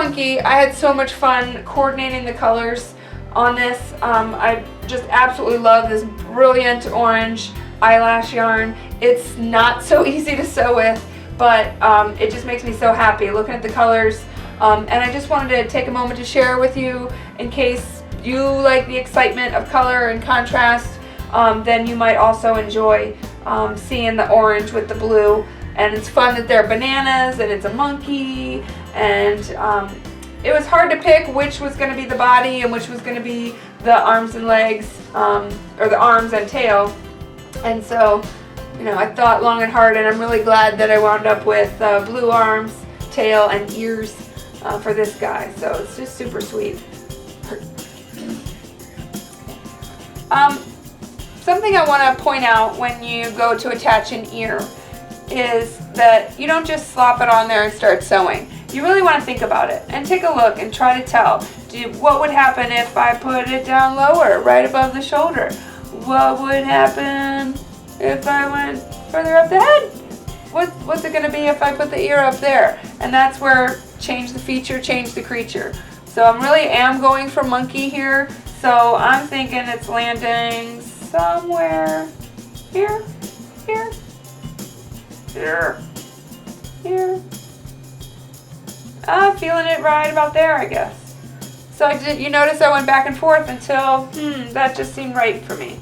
Monkey. I had so much fun coordinating the colors on this. I just absolutely love this brilliant orange eyelash yarn. It's not so easy to sew with, but it just makes me so happy looking at the colors. And I just wanted to take a moment to share with you in case you like the excitement of color and contrast. Then you might also enjoy seeing the orange with the blue. And it's fun that they're bananas and it's a monkey, and it was hard to pick which was going to be the body and which was going to be the arms and legs, or the arms and tail. And so, you know, I thought long and hard, and I'm really glad that I wound up with blue arms, tail, and ears for this guy. So it's just super sweet. Something I want to point out when you go to attach an ear is that you don't just slop it on there and start sewing. You really want to think about it and take a look and try to tell. What would happen if I put it down lower, right above the shoulder? What would happen if I went further up the head? What's it going to be if I put the ear up there? And that's where change the feature, change the creature. So I really am going for monkey here. So I'm thinking it's landing somewhere here, here, here, here. I'm feeling it right about there, I guess. So you notice I went back and forth until, that just seemed right for me.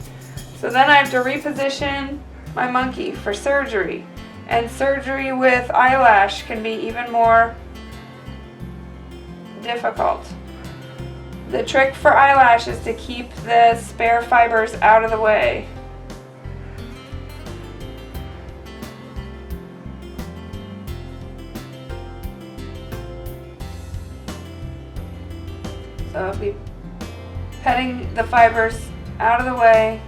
So then I have to reposition my monkey for surgery. And surgery with eyelash can be even more difficult. The trick for eyelash is to keep the spare fibers out of the way. So I'll be petting the fibers out of the way,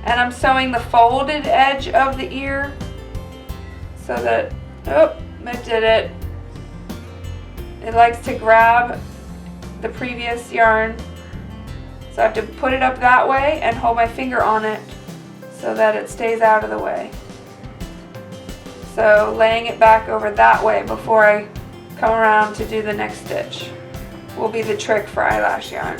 and I'm sewing the folded edge of the ear so that, oh, I did it. It likes to grab the previous yarn, so I have to put it up that way and hold my finger on it so that it stays out of the way. So laying it back over that way before I come around to do the next stitch will be the trick for eyelash yarn.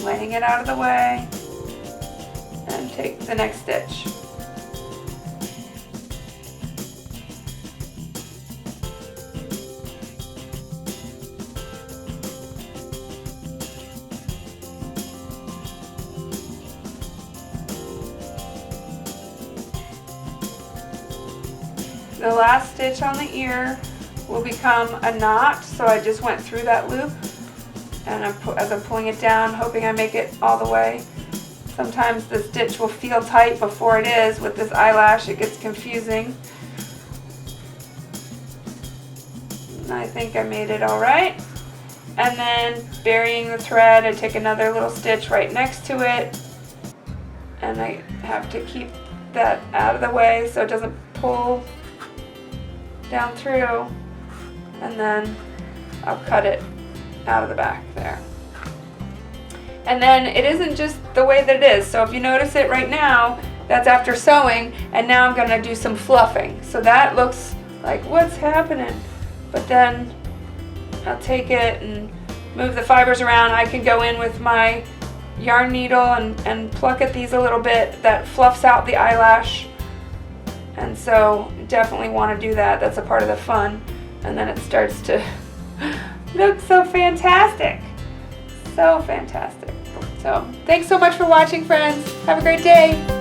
Laying it out of the way and take the next stitch. The last stitch on the ear will become a knot, so I just went through that loop, and as I'm pulling it down, hoping I make it all the way. Sometimes the stitch will feel tight before it is. With this eyelash, it gets confusing. And I think I made it all right. And then burying the thread, I take another little stitch right next to it, and I have to keep that out of the way so it doesn't pull down through, and then I'll cut it out of the back there. And then it isn't just the way that it is. So if you notice it right now, that's after sewing, and now I'm going to do some fluffing. So that looks like what's happening. But then I'll take it and move the fibers around. I can go in with my yarn needle and pluck at these a little bit. That fluffs out the eyelash. And so definitely want to do that. That's a part of the fun. And then it starts to look so fantastic. So fantastic. So thanks so much for watching, friends. Have a great day.